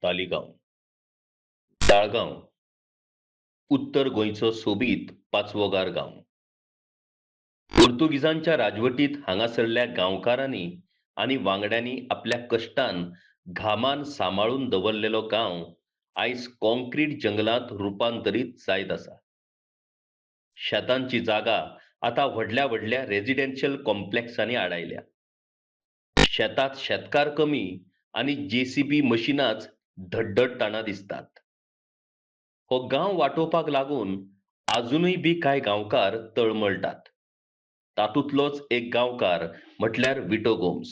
तालिगांव, ताळगांव, उत्तर गोंयचो सोबीत पाचवोगार गांव. पोर्तुगीजांच्या राजवटीत हांगासरल्या गांवकारांनी आणि वांगड्यांनी आपल्या कश्टान घामान सांबाळून दवरलेलो गांव आयज कॉन्क्रीट जंगलात रुपांतरीत जायत आसा. शेतांची जागा आता व्हडल्या व्हडल्या रेजिडेन्शियल कॉम्प्लेक्सांनी आडायल्या. शेतात शेतकार कमी आणि जेसीबी मशिनाच धडधडटाना दिसतात. हो गांव वाटोवपाक लागून अजूनय बी कांय गांवकार तळमळटात. तातूंतलोच एक गांवकार म्हटल्यार विटो गोम्स.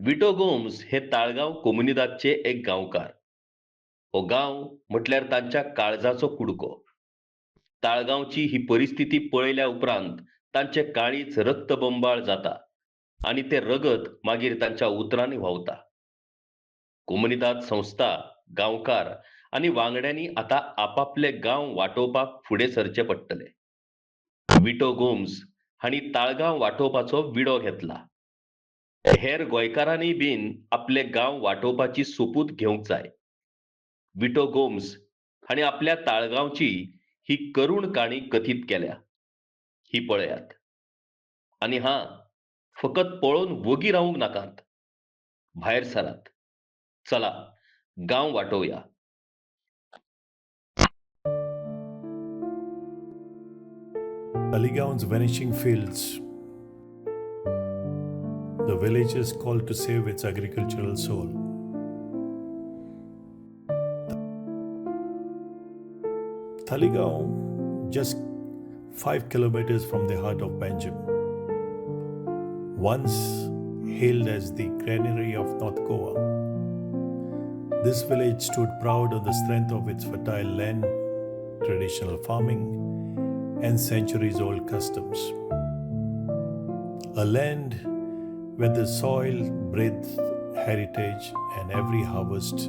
विटो गोम्स हे ताळगांव कोमुनिदादचे एक गांवकार. हो गांव म्हटल्यार तांच्या काळजाचो कुडको. ताळगांवची ही परिस्थिती पळयल्या उपरांत तांचे काळीज रक्तबंबाळ जाता आणि ते रगत मागीर तांच्या उतरांनी व्हांवता. कोमुनिदाद संस्था, गांवकार आणि वांगड्यांनी आता आपापले गांव वाटोवपाक फुडें सरचे पडटले. विटो गोम्स हांणी ताळगांव वाटोवपाचो विडो घेतला. हेर गोंयकारांनी बीन आपले गांव वाटोवपाची सोपूत घेवंक जाय. विटो गोम्स हांणी आपल्या ताळगांवची ही करूण काणी कथीत केल्या. ही पळयात. आनी हां, फकत पळोवन वगी रावूंक नाकात. भायर सरात. चला, गांव वाटोवया. Taligaon's vanishing fields. The village is called to save its agricultural soul. Taligaon, just 5 kilometers from the heart of Banjam. Once hailed as the granary of North Goa, this village stood proud on the strength of its fertile land, traditional farming, and centuries-old customs. A land where the soil breathed heritage and every harvest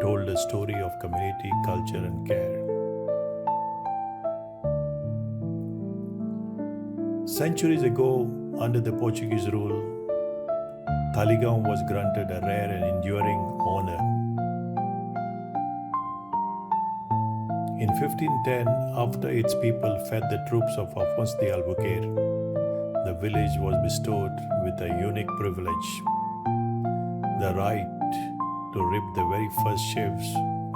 told a story of community, culture, and care. Centuries ago, under the Portuguese rule, Taligaon was granted a rare and enduring honor. In 1510, after its people fed the troops of Alphonse the Albuquerque, the village was bestowed with a unique privilege, the right to reap the very first sheaves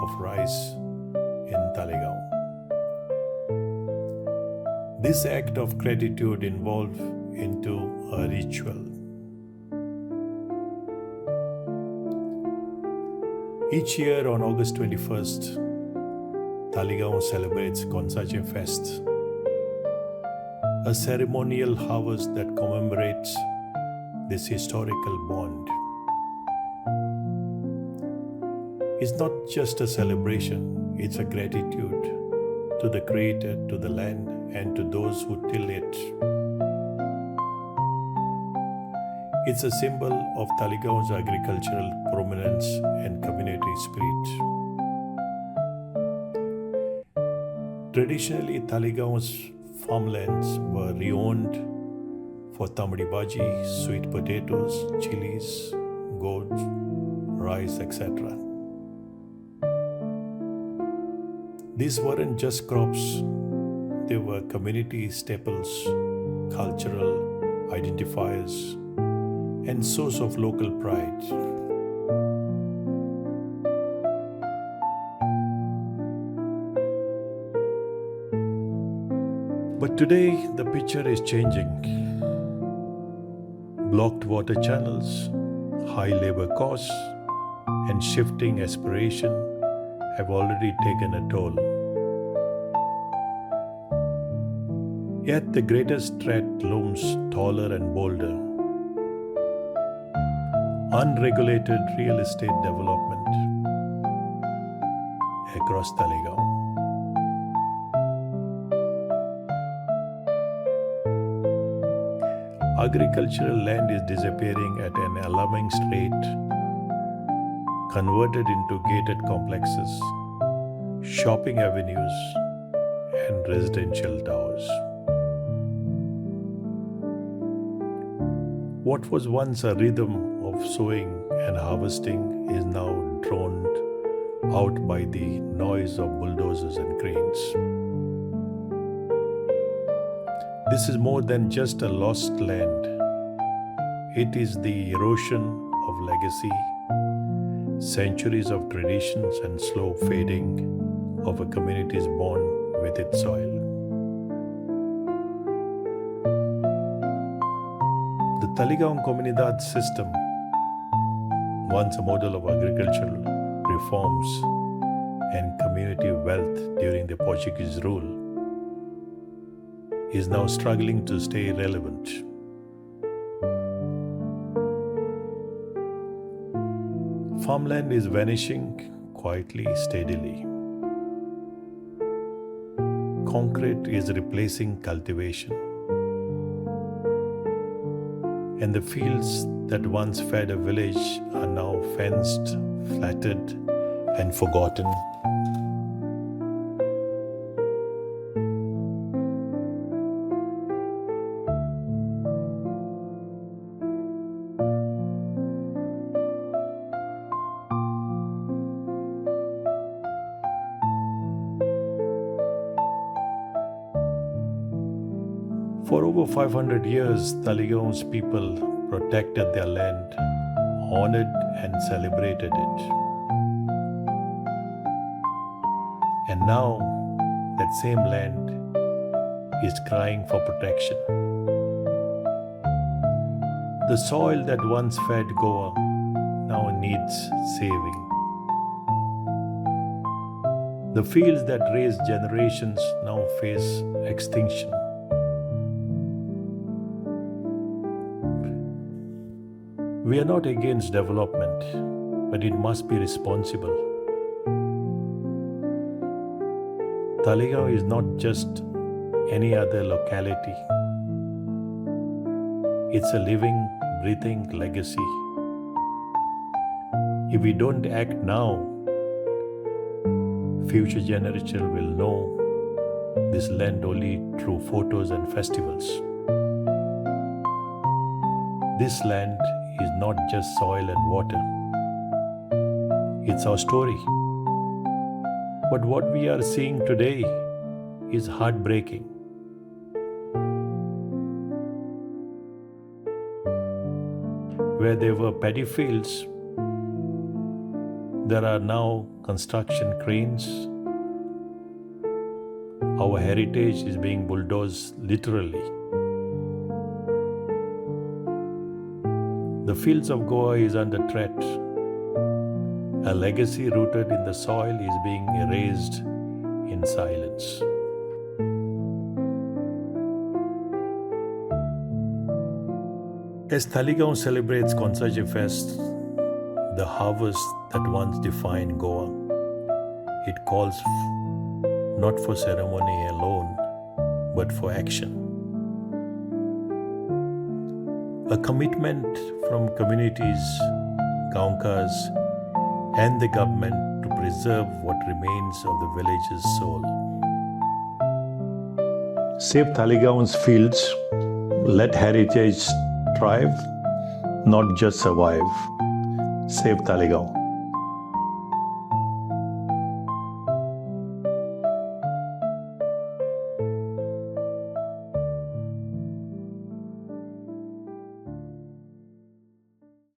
of rice in Taligaon. This act of gratitude evolved into a ritual. Each year on August 21st, Taligaon celebrates Konsache Fest, a ceremonial harvest that commemorates this historical bond. It's not just a celebration, it's a gratitude to the Creator, to the land, and to those who till it. It's a symbol of Taligaon's agricultural prominence and community spirit. Traditionally, Taligaon's farmlands were reowned for tamdi bhaji, sweet potatoes, chilies, goats, rice, etc. These weren't just crops, they were community staples, cultural identifiers, and source of local pride. But today, the picture is changing. Blocked water channels, high labor costs, and shifting aspiration have already taken a toll. Yet the greatest threat looms taller and bolder. Unregulated real estate development across Taligaon. Agricultural land is disappearing at an alarming rate, converted into gated complexes, shopping avenues, and residential towers. What was once a rhythm of sowing and harvesting is now drowned out by the noise of bulldozers and cranes. This is more than just a lost land. It is the erosion of legacy, centuries of traditions, and slow fading of a community's bond with its soil. The Taligaon Comunidad system, once a model of agricultural reforms and community wealth during the Portuguese rule, is now struggling to stay relevant. Farmland is vanishing quietly, steadily. Concrete is replacing cultivation. And the fields that once fed a village are now fenced, flattened, and forgotten. For over 500 years, Taligaon's people protected their land, honored and celebrated it. And now, that same land is crying for protection. The soil that once fed Goa now needs saving. The fields that raised generations now face extinction. We are not against development, but it must be responsible. Taligaon is not just any other locality. It's a living, breathing legacy. If we don't act now, future generations will know this land only through photos and festivals. This land is not just soil and water. It's our story. But what we are seeing today is heartbreaking. Where there were paddy fields, there are now construction cranes. Our heritage is being bulldozed literally. The fields of Goa is under threat. A legacy rooted in the soil is being erased in silence. As Taligaon celebrates Consaje Fest, the harvest that once defined Goa, it calls not for ceremony alone, but for action. A commitment from communities, Gaonkars, and the government to preserve what remains of the village's soul. Save Taligaon's fields, let heritage thrive, not just survive. Save Taligaon.